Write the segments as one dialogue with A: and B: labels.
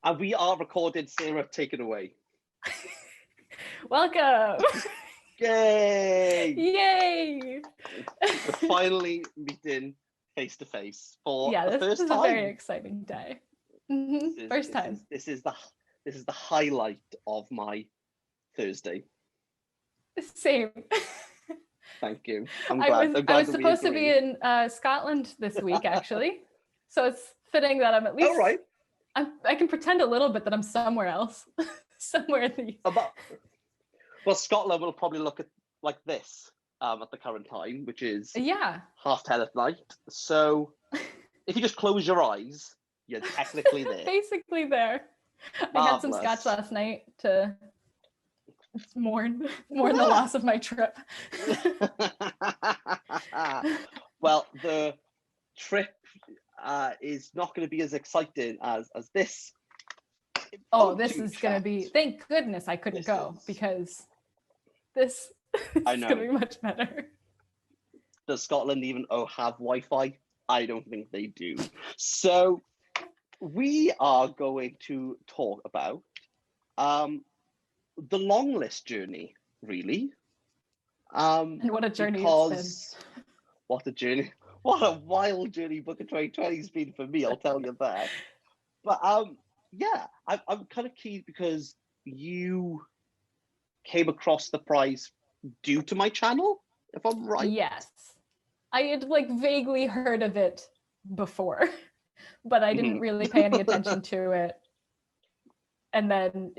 A: And we are recorded. Sarah, take it away.
B: Welcome.
A: Yay!
B: Yay!
A: We're finally meeting face to face for the
B: this
A: first
B: is
A: time.
B: a very exciting day. First time.
A: This is the highlight of my Thursday.
B: Same.
A: Thank you. I'm glad.
B: I was supposed to be in Scotland this week, actually. So it's fitting that I'm at least.
A: Oh, right.
B: I can pretend a little bit that I'm somewhere else, somewhere in the east.
A: Well, Scotland will probably look at like this at the current time, which is 10:30 at night. So if you just close your eyes, you're technically there.
B: Basically there. I had some scotch last night to mourn the loss of my trip.
A: Well, the trip is not going to be as exciting as this.
B: Oh, this is going to be, thank goodness I couldn't go because this is going to be much better.
A: Does Scotland even have Wi-Fi? I don't think they do. So we are going to talk about the long list journey, really.
B: And what a journey it's been.
A: What a journey. What a wild journey Book of 2020 has been for me, I'll tell you that. But I'm kind of keen because you came across the prize due to my channel, if I'm right.
B: Yes. I had vaguely heard of it before, but I didn't really pay any attention to it. And then,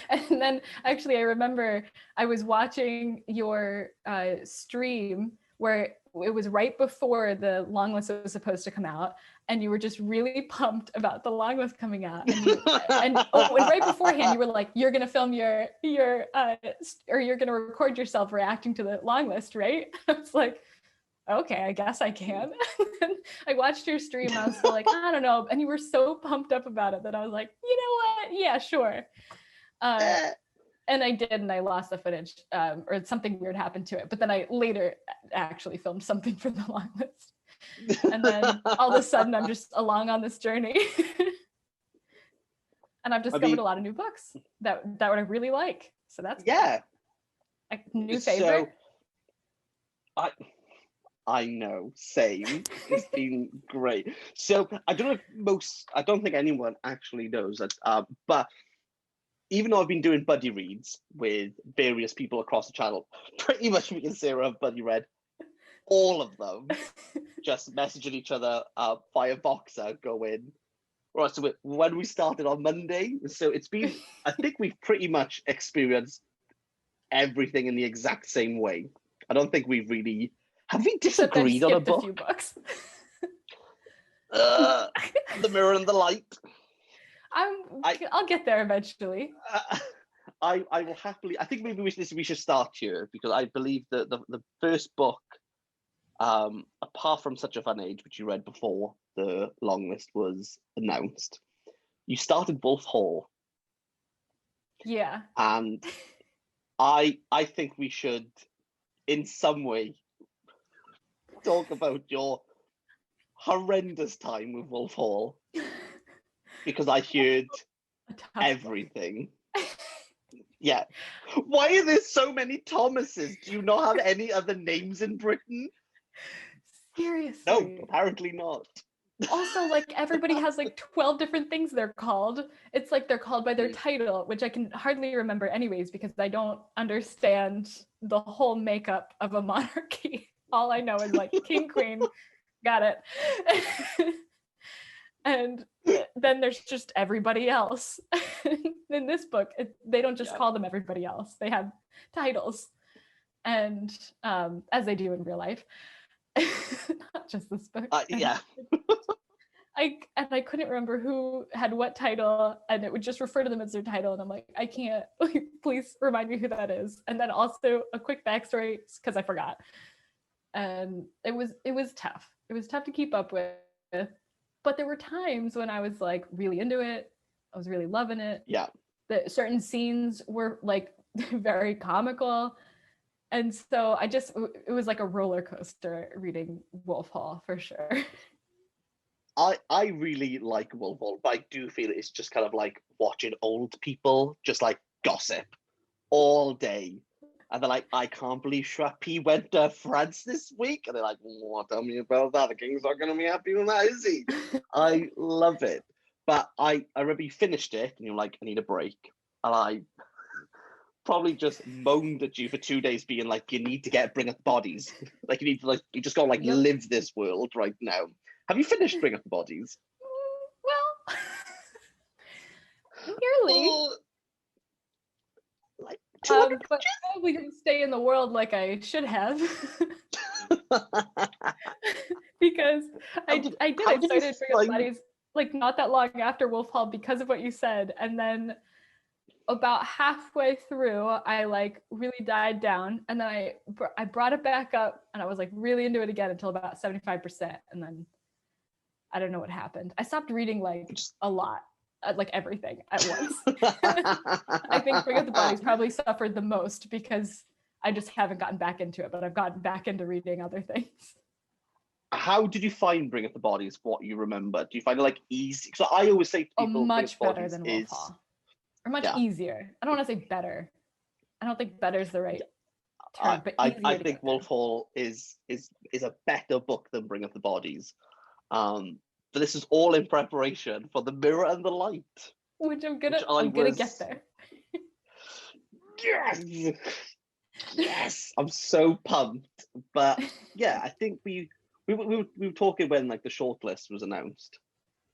B: and then actually I remember I was watching your stream where it was right before the long list was supposed to come out, and you were just really pumped about the long list coming out. And right beforehand, you were like, "You're gonna film or you're gonna record yourself reacting to the long list, right?" I was like, "Okay, I guess I can." I watched your stream, and I was still like, "I don't know," and you were so pumped up about it that I was like, "You know what? Yeah, sure." And I did, and I lost the footage, or something weird happened to it. But then I later actually filmed something for the long list. And then all of a sudden, I'm just along on this journey. And I've discovered a lot of new books that I really like. So that's
A: a
B: new favorite.
A: So I know, same. It's been great. So I don't think anyone actually knows that, but even though I've been doing buddy reads with various people across the channel, pretty much me and Sarah have buddy read all of them, just messaging each other via Boxer, going, right, so when we started on Monday, so it's been, I think we've pretty much experienced everything in the exact same way. I don't think we've really, have we disagreed on a book?
B: A few books.
A: The Mirror and the Light.
B: I'll get there eventually.
A: I will happily. I think maybe we should start here because I believe that the first book, apart from Such a Fun Age, which you read before the long list was announced, you started Wolf Hall.
B: Yeah.
A: And I think we should, in some way, talk about your horrendous time with Wolf Hall. Because I heard everything. Yeah. Why are there so many Thomases? Do you not have any other names in Britain?
B: Seriously.
A: No, apparently not.
B: Also, everybody has 12 different things they're called. It's they're called by their title, which I can hardly remember anyways because I don't understand the whole makeup of a monarchy. All I know is king, queen, got it. And then there's just everybody else. In this book, they don't just call them everybody else. They have titles, and as they do in real life, not just this book. I couldn't remember who had what title, and it would just refer to them as their title, and I'm like, I can't. Please remind me who that is. And then also a quick backstory because I forgot. And it was tough. It was tough to keep up with. But there were times when I was really into it. I was really loving it.
A: Yeah.
B: The certain scenes were very comical. And so it was like a roller coaster reading Wolf Hall for sure.
A: I really like Wolf Hall, but I do feel it's just kind of like watching old people just like gossip all day. And they're like, I can't believe Shrappy went to France this week. And they're like, what? Tell me about that. The king's not going to be happy with that, is he? I love it. But I remember you finished it and you're like, I need a break. And I probably just moaned at you for 2 days being like, you need to bring up the bodies. Like, you need to, like, you just got to, like, live this world right now. Have you finished Bring Up the Bodies?
B: Well, nearly.
A: Like,
B: but probably didn't stay in the world like I should have. Because I started Bring Up the Bodies like not that long after Wolf Hall because of what you said, and then about halfway through I like really died down, and then I brought it back up and I was like really into it again until about 75%, and then I don't know what happened. I stopped reading like a lot, like everything at once. I think Bring Up the Bodies probably suffered the most because I just haven't gotten back into it, but I've gotten back into reading other things.
A: How did you find Bring Up the Bodies? What you remember? Do you find it like easy? So I always say to people,
B: much better than Wolf Hall, or much easier. I don't want to say better. I don't think better is the right term, but
A: I think Wolf Hall is a better book than Bring Up the Bodies. But this is all in preparation for The Mirror and the Light,
B: which I'm gonna get there.
A: Yes, I'm so pumped. But yeah, I think we were talking when like the shortlist was announced.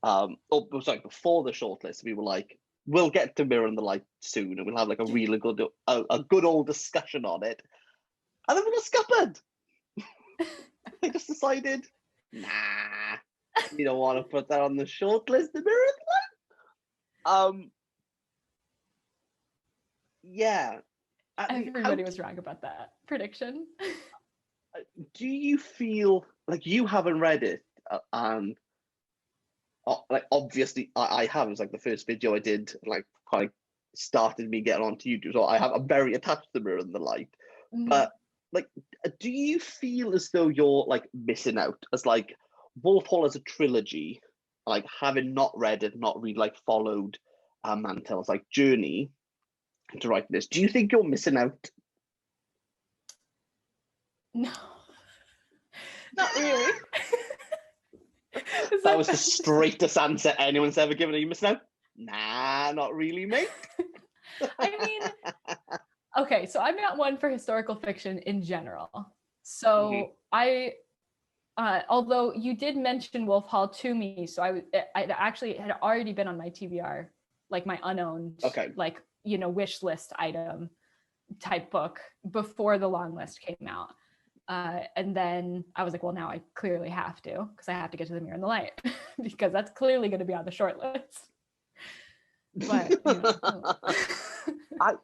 A: Before the shortlist, we were like, we'll get to Mirror and the Light soon, and we'll have like a really good a good old discussion on it. And then we got scuppered. They just decided, nah, we don't want to put that on the shortlist. The Mirror and the Light. Yeah.
B: Everybody was wrong about that prediction.
A: Do you feel like you haven't read it? And like obviously I have. It was like the first video I did, like kind of started me getting onto YouTube. So I'm very attached to The Mirror and the Light. Mm-hmm. But like, do you feel as though you're like missing out? As like Wolf Hall as a trilogy, like having not read it, not really like followed Mantel's like journey to write this. Do you think you're missing out?
B: No, not really.
A: That was the straightest answer anyone's ever given. Are you missing out? Nah, not really, mate.
B: I mean, okay, so I'm not one for historical fiction in general. So I, although you did mention Wolf Hall to me, so I actually had already been on my TBR, like my unowned, like, you know, wish list item type book before the long list came out. And then I was like, well, now I clearly have to, because I have to get to The Mirror and the Light, because that's clearly going to be on the short list. But you know.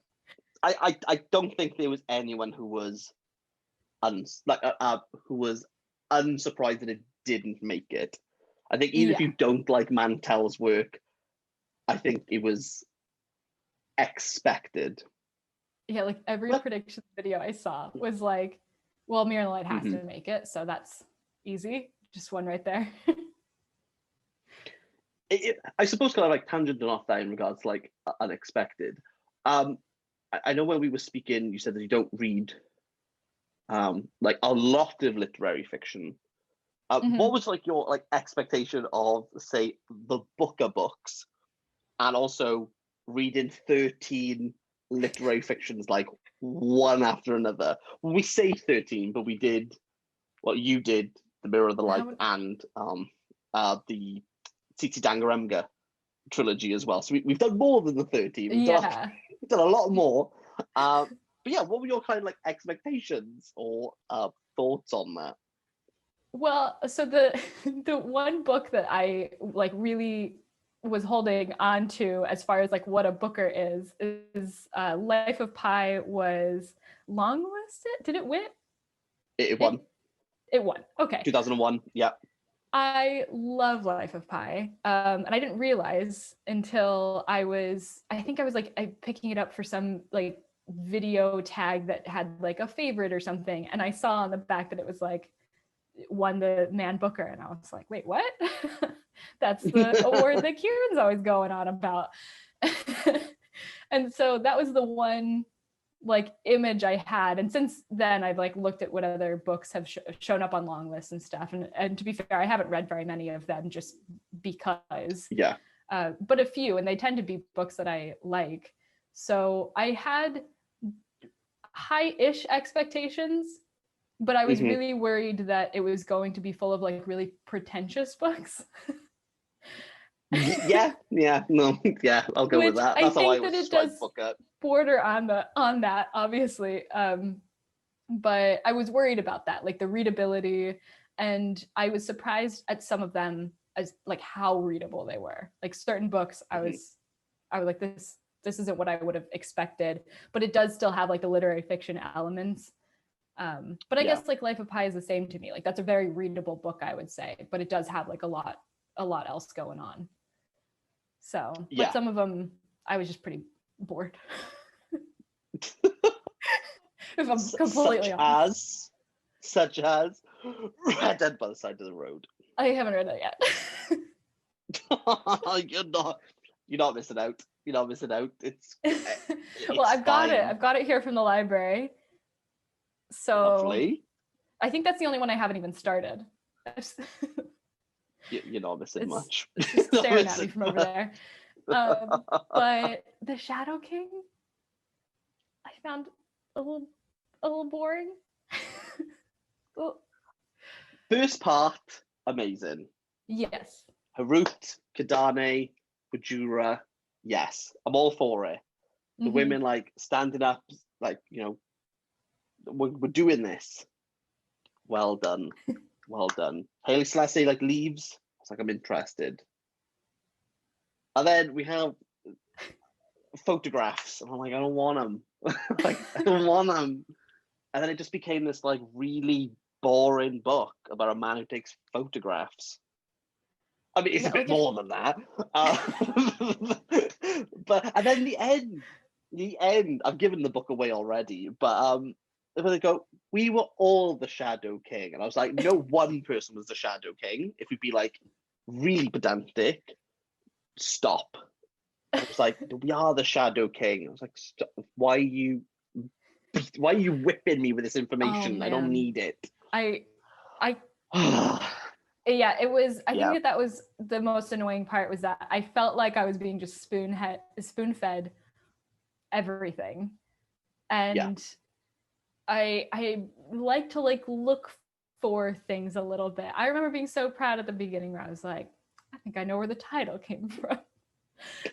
A: I don't think there was anyone who was who was unsurprised that it didn't make it. I think even if you don't like Mantel's work, I think it was expected.
B: Yeah, like every prediction video I saw was like, well, Mirror and the Light has to make it, so that's easy. Just one right there.
A: I suppose kind of like tangenting off that in regards to like unexpected. I know when we were speaking, you said that you don't read like a lot of literary fiction. What was like your like expectation of, say, the Booker books, and also reading 13 literary fictions like one after another? We say 13, but we did you did The Mirror of the Light and the Tsitsi Dangarembga trilogy as well. So we've done more than the 13. We've done a lot more. But yeah, what were your kind of like expectations or thoughts on that?
B: Well, so the one book that I like really was holding on to as far as like what a Booker is Life of Pi was longlisted. Did it win?
A: It won.
B: It won. Okay.
A: 2001. Yeah.
B: I love Life of Pi. And I didn't realize until I think I was like picking it up for some like video tag that had like a favorite or something. And I saw on the back that it was like won the Man Booker. And I was like, wait, what? That's the award that Kieran's always going on about. And so that was the one like image I had. And since then I've like looked at what other books have shown up on long lists and stuff. And to be fair, I haven't read very many of them just because.
A: Yeah.
B: But a few, and they tend to be books that I like. So I had high-ish expectations, but I was really worried that it was going to be full of like really pretentious books.
A: Yeah, no, yeah, I'll go with that. That's how I would describe the book up.
B: Border on that, obviously. But I was worried about that, like the readability, and I was surprised at some of them as like how readable they were. Like certain books, I was like, this isn't what I would have expected, but it does still have like the literary fiction elements. But I guess like Life of Pi is the same to me. Like that's a very readable book, I would say, but it does have like a lot else going on. So, but some of them, I was just pretty bored. If I'm completely honest.
A: Such as Red Dead by the Side of the Road.
B: I haven't read that yet.
A: You're not missing out. You're not missing out. It's
B: well, I've got it. I've got it here from the library. So
A: lovely.
B: I think that's the only one I haven't even started.
A: You're not missing much.
B: It's just staring at me from over there. But The Shadow King, I found a little boring.
A: First part, amazing.
B: Yes.
A: Harut, Kadane, Bajura, yes, I'm all for it. The women like standing up, like, you know, we're doing this. Well done. Well done. Haile Selassie like leaves. It's like, I'm interested. And then we have photographs. And I'm like, I don't want them. Like, I don't want them. And then it just became this like really boring book about a man who takes photographs. I mean, it's a bit more than that. But and then the end, I've given the book away already, but when they go, we were all the Shadow King. And I was like, no one person was the Shadow King. If we'd be like really pedantic, stop. I was like, we are the Shadow King. I was like, stop. Why are you whipping me with this information? I don't need it.
B: Yeah, it was, I think that was the most annoying part, was that I felt like I was being just spoon-fed everything. And I like to like look for things a little bit. I remember being so proud at the beginning where I was like, I think I know where the title came from.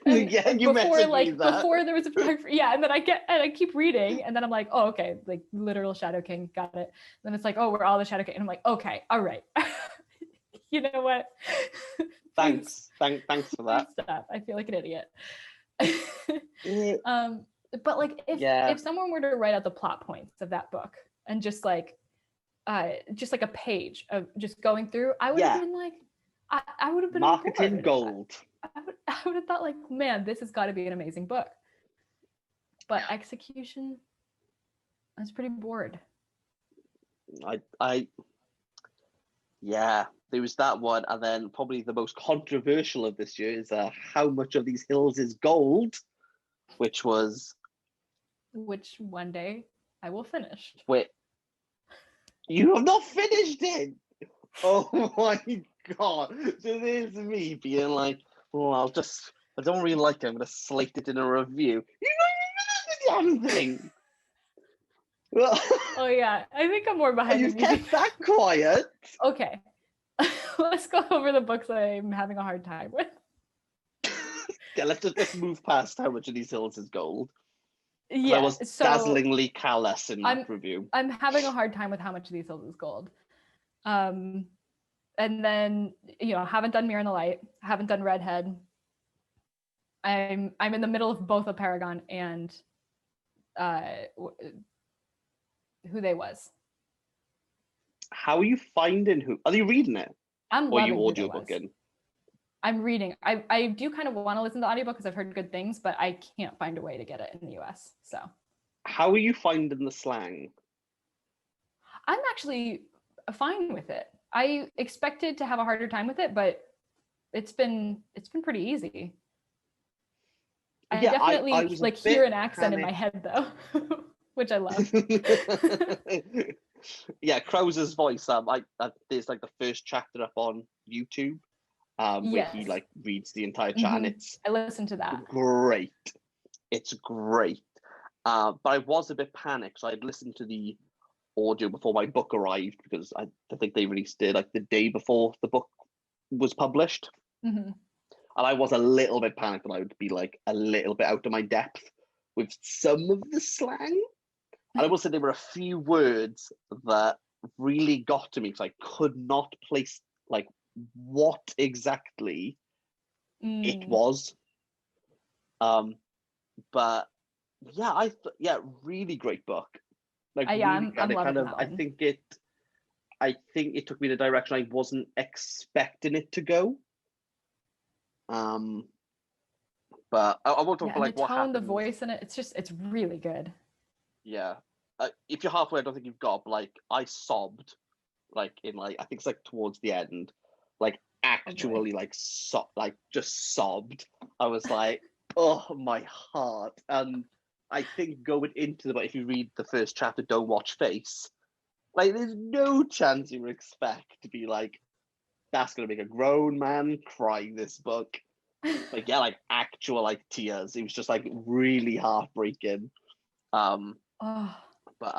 B: And
A: you messaged me that.
B: Before there was a and then I keep reading, and then I'm like, oh, okay, like literal Shadow King, got it. Then it's like, oh, we're all the Shadow King, and I'm like, okay, all right. You know what?
A: Thanks for that.
B: Stop. I feel like an idiot. But like if someone were to write out the plot points of that book and just like a page of just going through, I would have been like, I would have been
A: marketing gold.
B: I would have thought like, man, this has got to be an amazing book. But execution, I was pretty bored.
A: There was that one, and then probably the most controversial of this year is how much of these hills is gold, which
B: one day I will finish.
A: Wait, you have not finished it? Oh my god! So there's me being like, oh, I don't really like it. I'm gonna slate it in a review. You know, you the damn thing.
B: Oh yeah, I think I'm more behind.
A: You've kept that quiet.
B: Okay. Let's go over the books I'm having a hard time with.
A: Yeah, let's move past how much of these hills is gold.
B: Yeah,
A: I was dazzlingly callous in that review.
B: I'm having a hard time with how much of these hills is gold. And then, you know, haven't done Mirror in the Light, haven't done Redhead. I'm in the middle of both a Paragon and Who They Was.
A: How are you finding Who? Are you reading it?
B: I'm
A: or
B: loving
A: you audiobooking?
B: I'm reading. I do kind of want to listen to the audiobook because I've heard good things, but I can't find a way to get it in the US. So
A: how are you finding the slang?
B: I'm actually fine with it. I expected to have a harder time with it, but it's been pretty easy. I
A: Yeah,
B: definitely
A: I was a
B: like
A: bit
B: hear an accent in my
A: panicked.
B: head though, which I love.
A: Yeah, Krauze's voice. There's like the first chapter up on YouTube, where he
B: Yes.
A: like reads the entire chat, and it's
B: I listened to that.
A: great. It's great. But I was a bit panicked, so I'd listened to the audio before my book arrived because I think they released it like the day before the book was published,
B: Mm-hmm.
A: and I was a little bit panicked that I would be like a little bit out of my depth with some of the slang. And I will say there were a few words that really got to me because I could not place like what exactly it was. But yeah, really great book. Like
B: Yeah,
A: really,
B: I'm
A: and it kind
B: loving
A: of
B: that one.
A: I think it took me in a direction I wasn't expecting it to go. But I won't talk
B: Yeah,
A: about
B: and the
A: like what
B: tone, the
A: happens.
B: voice in it, it's really good.
A: Yeah, if you're halfway, I don't think you've got. But, like I sobbed, like in like I think it's like towards the end, like
B: Oh boy.
A: actually like just sobbed. I was like, oh my heart. And I think going into the book, if you read the first chapter, don't watch face. Like, there's no chance you would expect to be like, that's gonna make a grown man cry this book. Like, yeah, like actual like tears. It was just like really heartbreaking. Um,
B: Oh.
A: but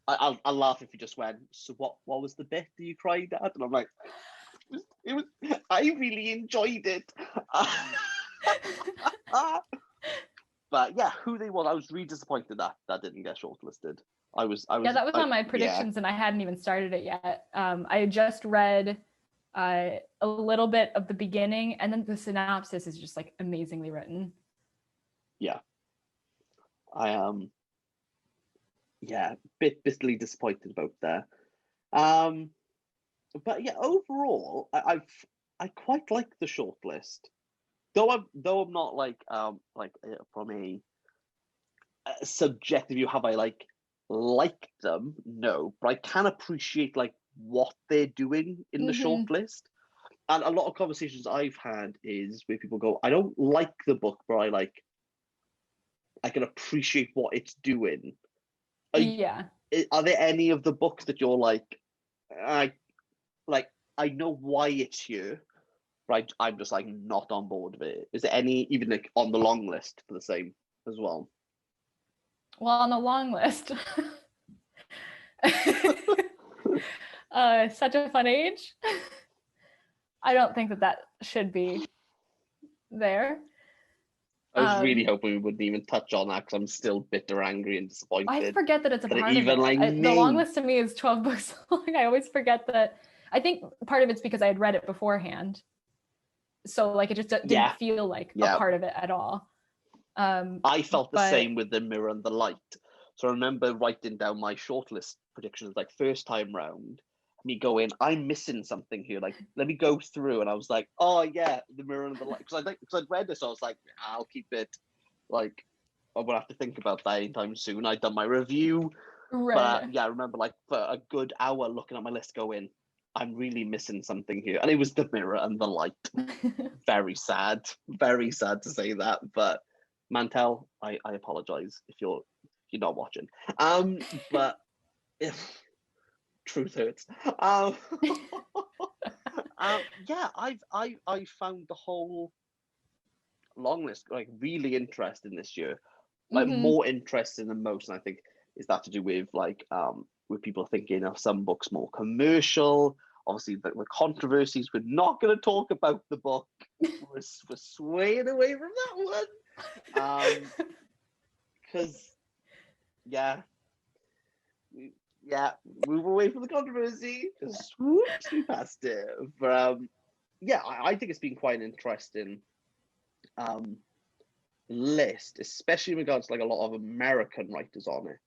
A: I'll laugh if you just went. So what was the bit that you cried at? And I'm like, it was I really enjoyed it. But yeah, who they was, I was really disappointed that didn't get shortlisted.
B: Yeah, that was on my
A: yeah.
B: predictions, and I hadn't even started it yet. I had just read a little bit of the beginning, and then the synopsis is just like amazingly written.
A: Yeah, I bitterly disappointed about that. But yeah, overall, I quite like the shortlist. Though I'm not like from a subjective view, have I like liked them? No, but I can appreciate like what they're doing in the
B: Mm-hmm.
A: shortlist. And a lot of conversations I've had is where people go, I don't like the book, but I can appreciate what it's doing.
B: Yeah.
A: Are there any of the books that you're like, I like I know why it's here, but I'm just like not on board with it? Is there any even like on the long list for the same as well?
B: Well, on the long list. Such a fun age. I don't think that should be there.
A: I was really hoping we wouldn't even touch on that because I'm still bitter, angry, and
B: I
A: disappointed.
B: forget that it's a
A: That
B: part of
A: even like
B: it. The long
A: me.
B: list to me is 12 books long. I always forget that. I think part of it's because I had read it beforehand. So like it just didn't
A: Yeah,
B: feel like a
A: yeah.
B: part of it at all.
A: I felt the
B: But
A: same with The Mirror and the Light. So I remember writing down my shortlist predictions like first time round. Me going, I'm missing something here. Like, let me go through, and I was like, oh yeah, The Mirror and the Light. Because I'd read this, so I was like, I'll keep it. Like, I won't have to think about that anytime soon. I'd done my review, but
B: right.
A: yeah, I remember like for a good hour looking at my list, going, I'm really missing something here, and it was The Mirror and the Light. Very sad to say that, but Mantel, I apologize if you're not watching. But if truth hurts. Yeah, I found the whole long list like really interesting this year. Like
B: Mm-hmm.
A: more interesting than most, and I think is that to do with like with people thinking of some books more commercial. Obviously, the controversies. We're not going to talk about the book. We're swaying away from that one. Because yeah, move away from the controversy. Just whoops, we passed it. But yeah, I think it's been quite an interesting list, especially in regards to like a lot of American writers on it,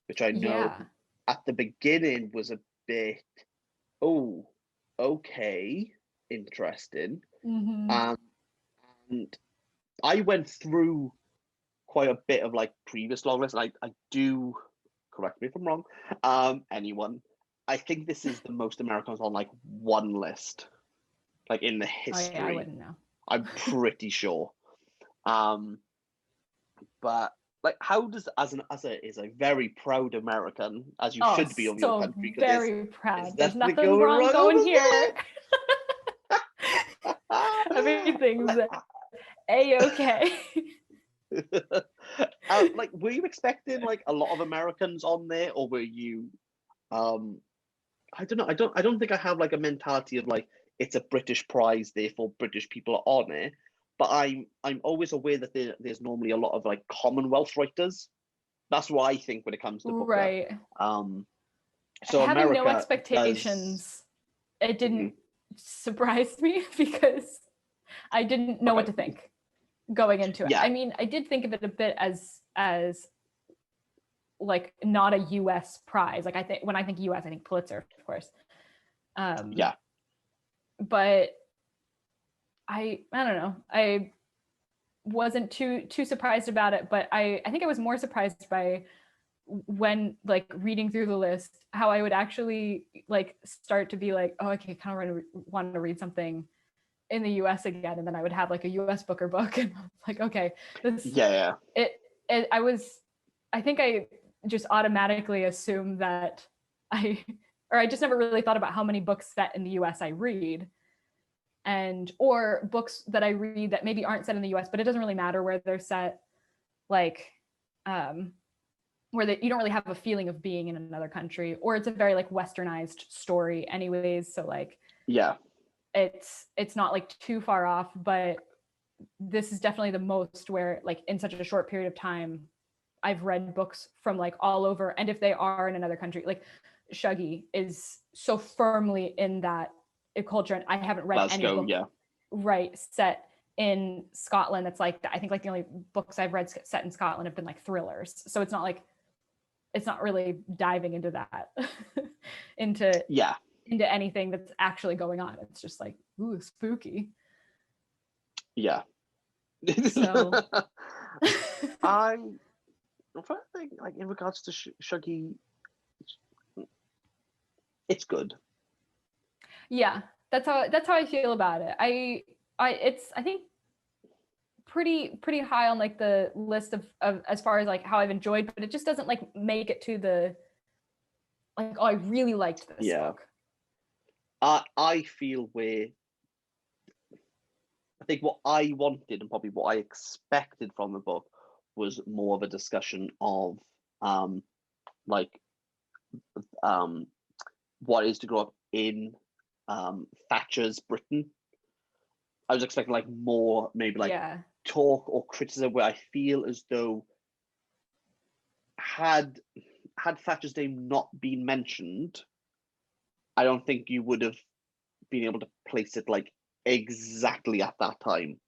A: which I know
B: Yeah.
A: at the beginning was a bit, oh, okay, interesting.
B: Mm-hmm.
A: And I went through quite a bit of like previous long lists. And I do, correct me if I'm wrong, anyone. I think this is the most Americans on like one list like in the
B: Oh
A: history.
B: yeah, I wouldn't know.
A: I'm pretty sure. But like, how does as a very proud American, as you should be of your country, because
B: very proud. There's
A: nothing
B: nothing wrong going here.
A: there.
B: Everything's A-okay.
A: Like, were you expecting like a lot of Americans on there, or were you? I don't know. I don't think I have like a mentality of like it's a British prize, therefore British people are on it. But I'm always aware that there's normally a lot of like Commonwealth writers. That's what I think when it comes to Booker.
B: Right.
A: So
B: having
A: America
B: no expectations, it didn't surprise me because I didn't know what to think going into it.
A: Yeah.
B: I mean, I did think of it a bit as like not a US prize. Like when I think US, I think Pulitzer, of course.
A: Yeah.
B: But I don't know. I wasn't too surprised about it, but I think I was more surprised by when like reading through the list, how I would actually like start to be like, oh, okay, kind of want to read something in the US again, and then I would have like a US Booker book, and I was like, okay, this I think I just automatically assumed that I just never really thought about how many books set in the US I read, or books that I read that maybe aren't set in the US, but it doesn't really matter where they're set, like where you don't really have a feeling of being in another country, or it's a very like westernized story anyways, so like it's not like too far off. But this is definitely the most where like in such a short period of time I've read books from like all over, and if they are in another country, like Shuggie is so firmly in that culture, and I haven't read any book set in Scotland that's like that. I think like the only books I've read set in Scotland have been like thrillers, so it's not really diving into that into anything that's actually going on. It's just like, ooh, spooky.
A: Yeah.
B: So
A: I'm trying to think, like, in regards to Shuggie, it's good.
B: Yeah, that's how I feel about it. It's I think pretty high on like the list of as far as like how I've enjoyed, but it just doesn't like make it to the like, oh, I really liked this book.
A: I feel where I think what I wanted and probably what I expected from the book was more of a discussion of what it is to grow up in Thatcher's Britain. I was expecting like more maybe like talk or criticism, where I feel as though had Thatcher's name not been mentioned, I don't think you would have been able to place it like exactly at that time.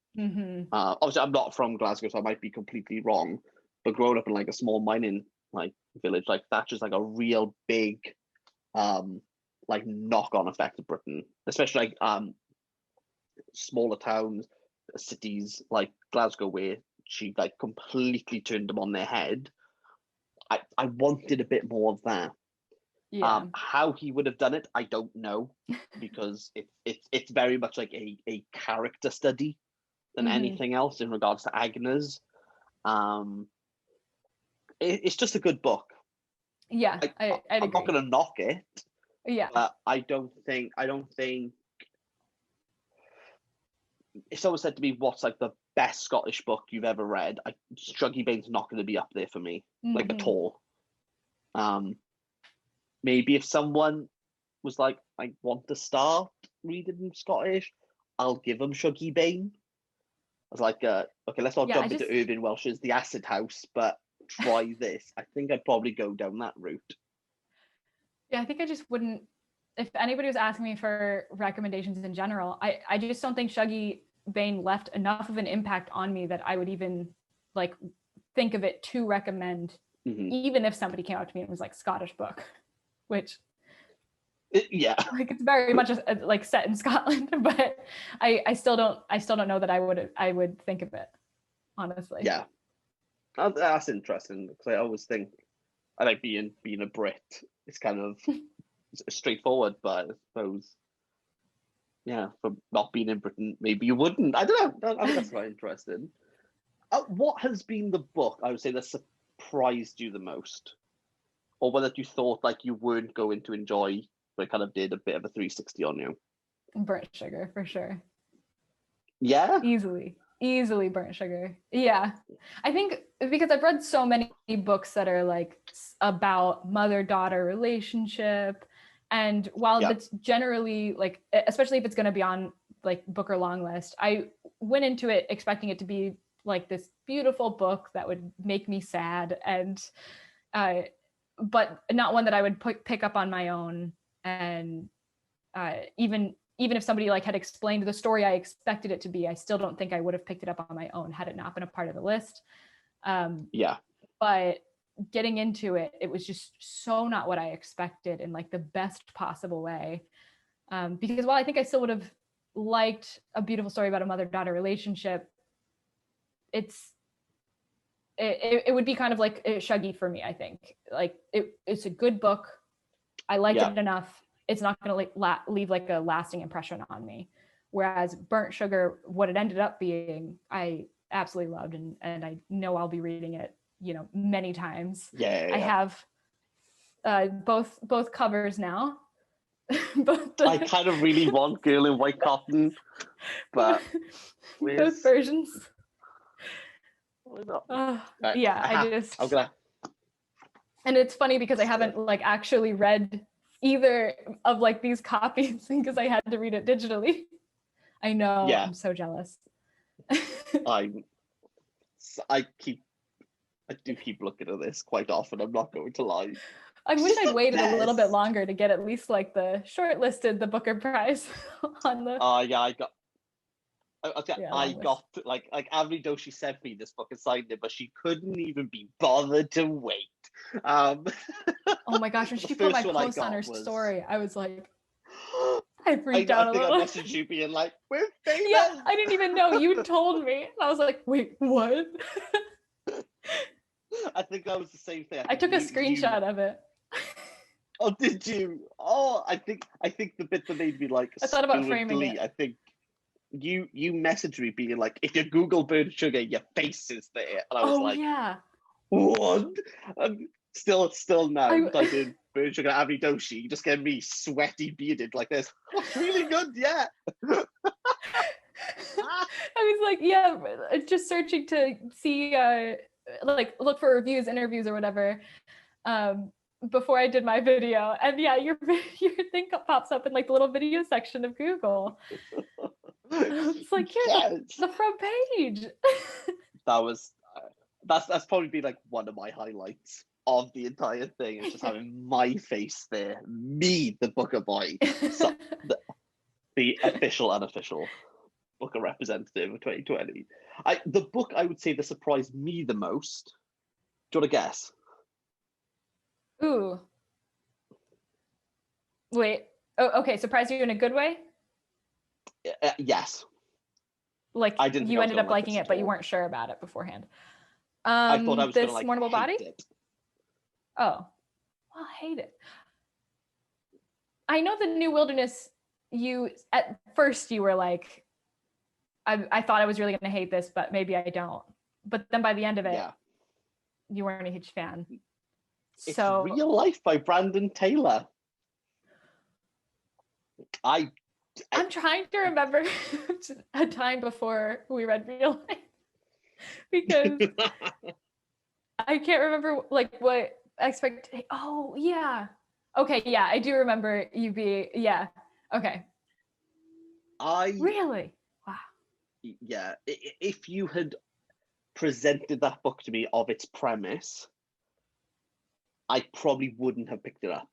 A: Obviously, I'm not from Glasgow, so I might be completely wrong. But growing up in like a small mining like village, like Thatcher's like a real big like knock-on effect of Britain, especially like smaller towns, cities like Glasgow, where she like completely turned them on their head. I wanted a bit more of that. How he would have done it, I don't know, because it's very much like a character study than anything else in regards to Agnes. It's just a good book.
B: Yeah, I'd
A: I'm
B: agree.
A: not going to knock it.
B: Yeah,
A: but I don't think if someone said to me, what's like the best Scottish book you've ever read, Shuggie Bain's not going to be up there for me, like at all. Maybe if someone was like, I want to start reading in Scottish, I'll give them Shuggie Bain. I was like, okay, let's not jump into Irving Welsh's The Acid House, but try this. I think I'd probably go down that route.
B: Yeah, I think I just wouldn't. If anybody was asking me for recommendations in general, I just don't think Shuggie Bain left enough of an impact on me that I would even like think of it to recommend, even if somebody came up to me and was like Scottish book, which like it's very much like set in Scotland, but I still don't know that I would think of it, honestly.
A: Yeah, that's interesting, because I always think I like being a Brit. It's kind of straightforward, but I suppose for not being in Britain, maybe you wouldn't. I don't know. I think that's quite interesting. What has been the book, I would say, that surprised you the most? Or whether you thought like you weren't going to enjoy, but it kind of did a bit of a 360 on you?
B: Burnt Sugar, for sure.
A: Yeah?
B: Easily Burnt Sugar. Yeah. I think because I've read so many books that are like about mother-daughter relationship, and while that's generally like, especially if it's going to be on like Booker long list, I went into it expecting it to be like this beautiful book that would make me sad, and but not one that I would pick up on my own. And even if somebody like had explained the story I expected it to be, I still don't think I would have picked it up on my own had it not been a part of the list. But getting into it, it was just so not what I expected in like the best possible way. Because while I think I still would have liked a beautiful story about a mother-daughter relationship, it would be kind of like Shuggie for me, I think. Like it's a good book. I liked it enough. It's not going to leave like a lasting impression on me. Whereas Burnt Sugar, what it ended up being, I absolutely loved, and I know I'll be reading it, many times. I have both covers now.
A: I kind of really want Girl in White Cotton, but
B: both versions. And it's funny because I haven't like actually read either of like these copies because I had to read it digitally. I know. I'm so jealous.
A: I do keep looking at this quite often. I'm not going to lie.
B: I wish I'd waited a little bit longer to get at least like the shortlisted the Booker Prize on the.
A: I got like Avni Doshi sent me this book and signed it, but she couldn't even be bothered to wait.
B: Oh my gosh, when she put my post on her story, I was like, I freaked out a little.
A: I messaged you being like, we're famous.
B: Yeah, I didn't even know. You told me. And I was like, wait, what?
A: I think that was the same thing.
B: I took a screenshot of it.
A: Oh, did you? Oh, I think the bit that made me like,
B: I thought about framing it.
A: I think you messaged me being like, if you Google Burnt Sugar, your face is there. And I was like,
B: yeah.
A: What? Still now, I did Burnt Sugar Avni Doshi, you just get me sweaty bearded like this. Oh, really good, yeah.
B: I was like, just searching to see, like look for reviews, interviews, or whatever, before I did my video, and your thing pops up in like the little video section of Google. It's like, here's the front page.
A: That's probably been like one of my highlights of the entire thing. It's just having my face there, me, the Booker boy, so, the official, unofficial Booker representative of 2020. The book I would say that surprised me the most. Do you want to guess?
B: Ooh. Wait. Oh, okay. Surprised you in a good way?
A: Yes.
B: Like you ended up liking it, but you weren't sure about it beforehand.
A: I thought I was
B: this
A: gonna
B: Mournable Body.
A: It.
B: Oh, well, I hate it. I know the New Wilderness. You at first you were like, I thought I was really gonna hate this, but maybe I don't. But then by the end of it, you weren't a huge fan.
A: It's Real Life by Brandon Taylor. I'm
B: trying to remember a time before we read Real Life because I can't remember like what expectation. Oh yeah. Okay, yeah, I do remember you being okay. Really? Wow.
A: Yeah. If you had presented that book to me of its premise, I probably wouldn't have picked it up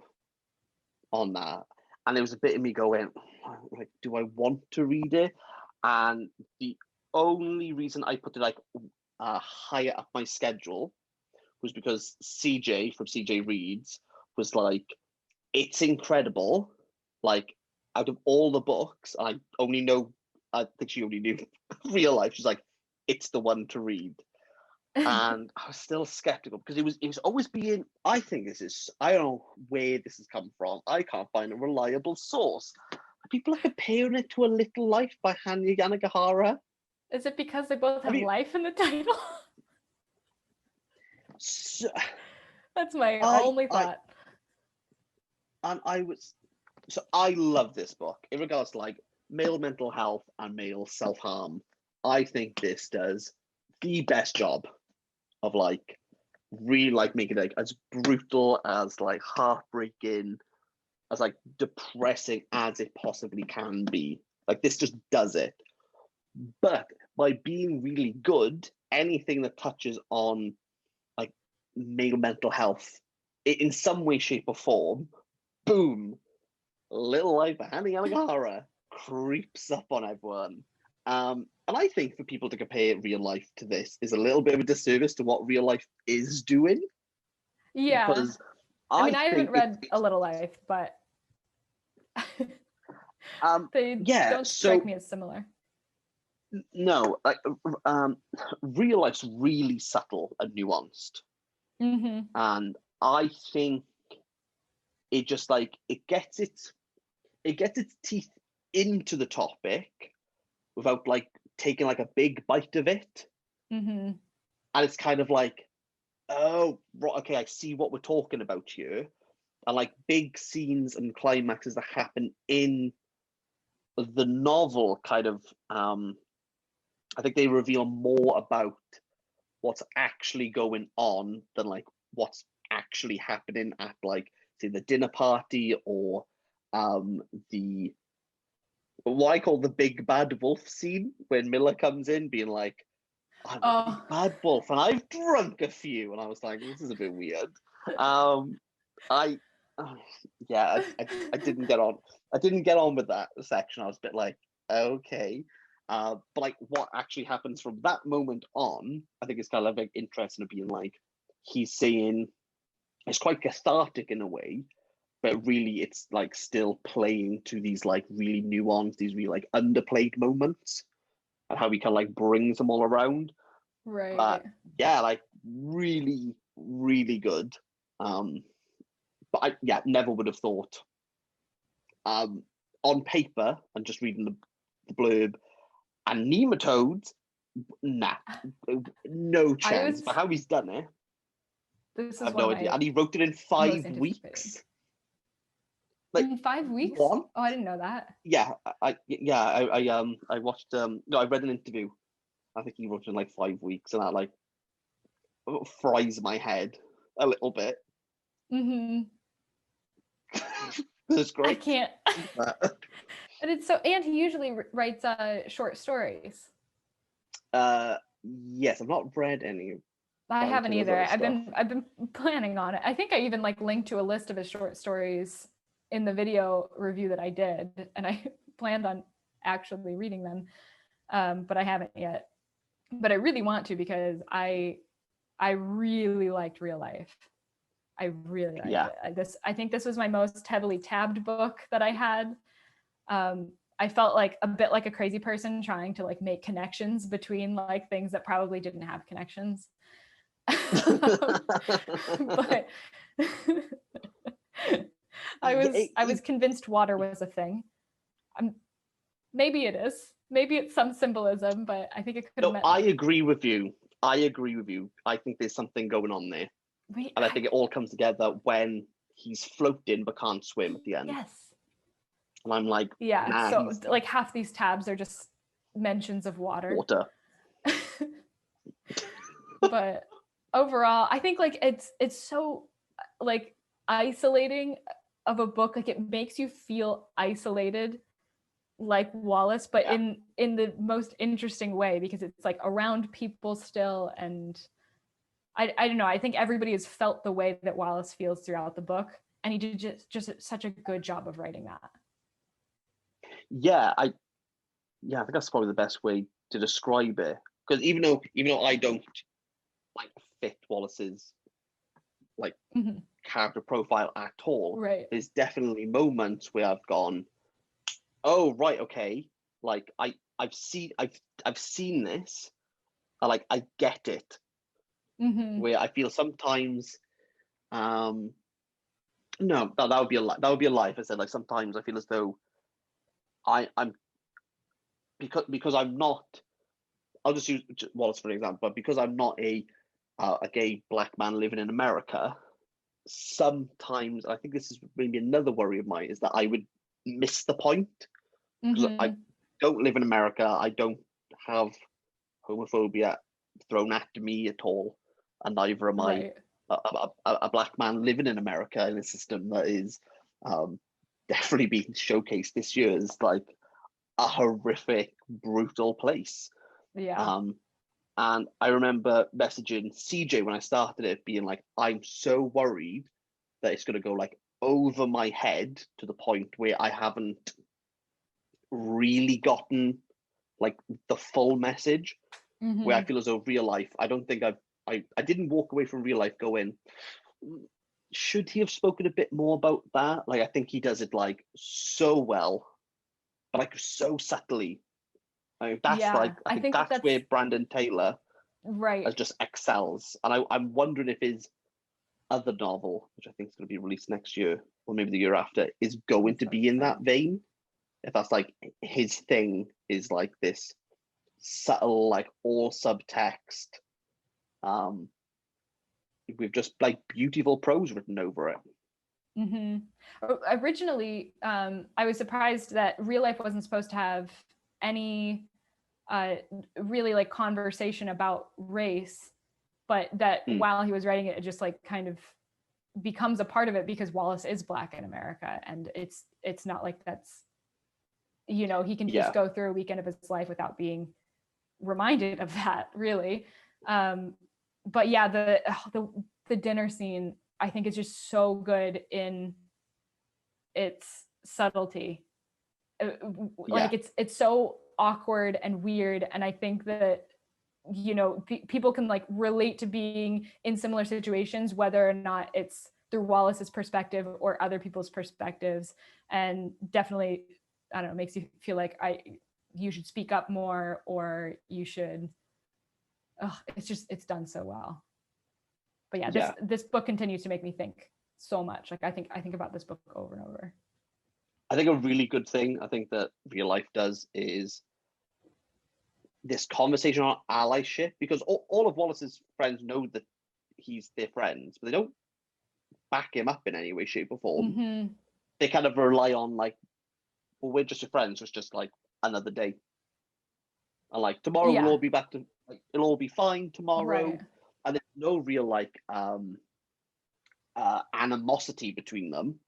A: on that. And there was a bit of me going, like, do I want to read it? And the only reason I put it like higher up my schedule was because CJ from CJ Reads was like, it's incredible. Like, out of all the books, I think she only knew Real Life. She's like, it's the one to read. And I was still skeptical because it was always being, I don't know where this has come from. I can't find a reliable source. people are comparing it to A Little Life by Hanya Yanagihara.
B: Is it because they both have
A: I mean,
B: life in the title?
A: So,
B: That's my only thought.
A: I love this book in regards to like male mental health and male self-harm. I think this does the best job of like really like making it like as brutal, as like heartbreaking, as like depressing as it possibly can be. Like this just does it. But by being really good, anything that touches on like male mental health in some way, shape, or form, boom, Little Life of Hanya Yanagihara creeps up on everyone. And I think for people to compare real life to this is a little bit of a disservice to what real life is doing.
B: Yeah.
A: Because
B: I mean, I haven't read A Little Life, but they don't strike me as similar.
A: No, like real life's really subtle and nuanced.
B: Mm-hmm.
A: And I think it just like it gets its teeth into the topic without like taking like a big bite of it.
B: Mm-hmm.
A: And it's kind of like, oh, right, okay, I see what we're talking about here. And like big scenes and climaxes that happen in the novel kind of I think they reveal more about what's actually going on than like what's actually happening at like say the dinner party or the what I call the big bad wolf scene when Miller comes in being like, I'm a big bad wolf and I've drunk a few, and I was like, this is a bit weird. I didn't get on. I didn't get on with that section. I was a bit like, okay. But like what actually happens from that moment on, I think it's kind of like interesting to being like, he's saying it's quite cathartic in a way, but really it's like still playing to these like really nuanced, these really like underplayed moments and how he kind of like brings them all around.
B: Right.
A: But yeah, like really, really good. But I never would have thought on paper and just reading the blurb and nematodes, nah, no chance. But how he's done it, I have no idea. And he wrote it in 5 weeks.
B: Like in 5 weeks?
A: One?
B: Oh, I didn't know that.
A: Yeah, I watched no, I read an interview. I think he wrote it in like 5 weeks, and that like fries my head a little bit.
B: Mm-hmm.
A: That's great.
B: I can't. And it's so, and he usually writes short stories.
A: Yes, I've not read any.
B: I haven't either. I've been planning on it. I think I even like linked to a list of his short stories in the video review that I did, and I planned on actually reading them, but I haven't yet. But I really want to because I really liked Real Life. I really liked it. I think this was my most heavily tabbed book that I had. I felt like a bit like a crazy person trying to like make connections between like things that probably didn't have connections. But I was convinced water was a thing. Maybe it is. Maybe it's some symbolism, but I think it could have meant.
A: I agree with you. I think there's something going on there. And I think it all comes together when he's floating but can't swim at the end.
B: Yes.
A: And I'm like,
B: yeah, so like half these tabs are just mentions of water. But overall, I think like it's so like isolating of a book. Like it makes you feel isolated like Wallace, but in the most interesting way, because it's like around people still, and I don't know, I think everybody has felt the way that Wallace feels throughout the book, and he did just such a good job of writing that.
A: I think that's probably the best way to describe it, because even though I don't like fit Wallace's like character profile at all, there's definitely moments where I've gone, oh right, okay, like I've seen this, I get it. Where I feel sometimes no, that would be a lie. That would be a lie if I said like sometimes I feel as though I'm because I'm not. I'll just use Wallace for an example, but because I'm not a gay black man living in America, sometimes I think this is maybe another worry of mine is that I would miss the point because I don't live in America. I don't have homophobia thrown at me at all, and neither am I a black man living in America in a system that is definitely being showcased this year as like a horrific, brutal place.
B: Yeah.
A: And I remember messaging CJ when I started it, being like, I'm so worried that it's going to go like over my head to the point where I haven't really gotten like the full message, where I feel as though real life, I don't think I didn't walk away from real life going, should he have spoken a bit more about that? Like, I think he does it like so well, but like so subtly. I mean, that's like, I think that's where Brandon Taylor has just excels. And I'm wondering if his other novel, which I think is going to be released next year or maybe the year after, is going to be in that vein. If that's like his thing is like this subtle, like all subtext, with just like beautiful prose written over it.
B: Originally, I was surprised that real life wasn't supposed to have any really like conversation about race, but that while he was writing it, it just like kind of becomes a part of it because Wallace is black in America, and it's not like that's, you know, he can just go through a weekend of his life without being reminded of that, really. But yeah, the dinner scene I think is just so good in its subtlety. Like it's so awkward and weird, and I think that, you know, people can like relate to being in similar situations, whether or not it's through Wallace's perspective or other people's perspectives, and definitely, I don't know, makes you feel like you should speak up more, or you should. It's done so well. But yeah, this book continues to make me think so much. Like I think about this book over and over.
A: I think a really good thing I think that real life does is this conversation on allyship, because all of Wallace's friends know that he's their friends, but they don't back him up in any way, shape, or form. They kind of rely on like, well, we're just your friends, so it's just like another day. And like tomorrow we'll all be back to like it'll all be fine tomorrow. And there's no real like animosity between them.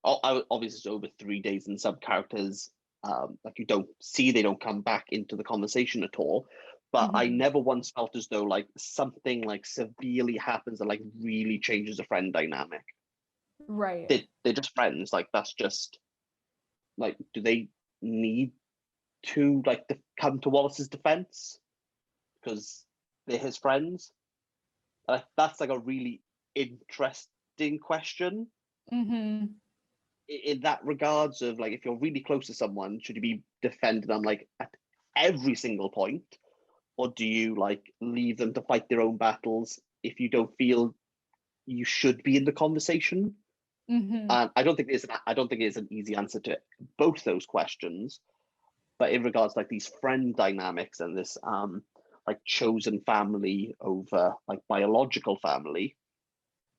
A: Obviously it's over 3 days, and some characters like you don't see, they don't come back into the conversation at all. But I never once felt as though like something like severely happens that like really changes a friend dynamic. They're just friends. Like that's just like, do they need to like come to Wallace's defense because they're his friends? That's like a really interesting question. In that regards of like, if you're really close to someone, should you be defended on like at every single point, or do you like leave them to fight their own battles if you don't feel you should be in the conversation? And I don't think there's an easy answer to both those questions. But in regards to like these friend dynamics and this like chosen family over like biological family,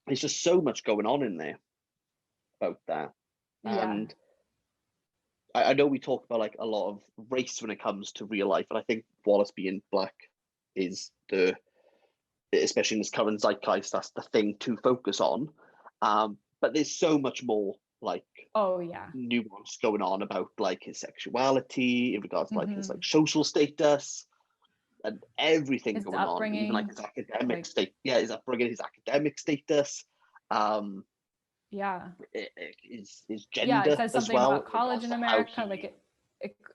A: there's just so much going on in there about that. And I know we talk about like a lot of race when it comes to real life, and I think Wallace being black is especially in this current zeitgeist, that's the thing to focus on. But there's so much more like nuance going on about like his sexuality in regards to like his like social status and everything his going on, even like his academic his upbringing, his academic status. His gender
B: it says something
A: as well
B: about college in America. Like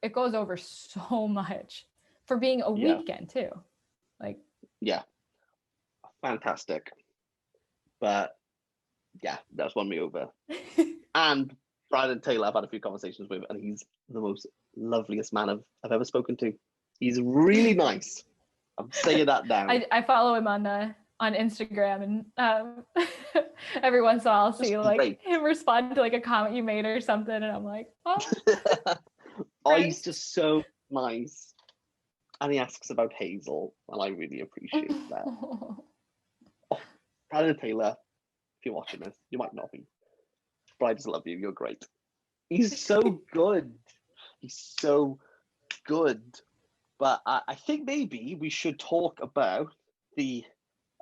B: it goes over so much for being a weekend too. Like
A: fantastic. But yeah, that's won me over. And Brandon Taylor, I've had a few conversations with, and he's the most loveliest man I've ever spoken to. He's really nice. I'm saying that now.
B: I follow him on Instagram, and every once in a while I'll see like him respond to like a comment you made or something, and I'm like, oh.
A: Oh, he's just so nice. And he asks about Hazel, and I really appreciate that. Brandon Taylor, if you're watching this, you might not be. But I just love you. You're great. He's so good. He's so good. But I think maybe we should talk about the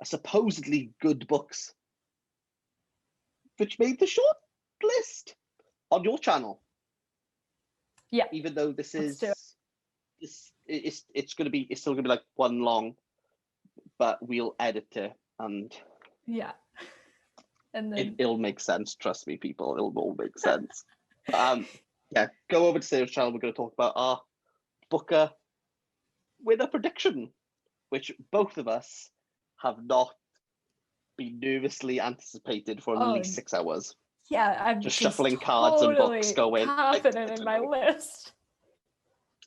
A: supposedly good books which made the short list on your channel.
B: Yeah.
A: Even though this
B: Let's
A: is it's still gonna be like one long, but we'll edit it and
B: yeah. And then
A: it'll make sense. Trust me, people. It'll all make sense. Yeah, go over to Sarah's channel. We're going to talk about our Booker winner prediction, which both of us have not been nervously anticipated for at least 6 hours.
B: Yeah, I'm
A: just
B: just
A: shuffling cards and books, going
B: confident in my list.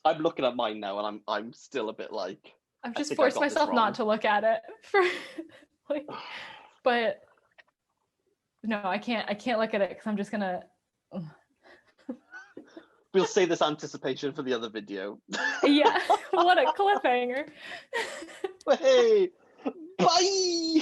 A: I'm looking at mine now, and I'm still a bit like.
B: I've just forced myself not to look at it for, like, but no, I can't look at it because I'm just gonna.
A: We'll save this anticipation for the other video.
B: Yeah, what a cliffhanger.
A: Hey, bye.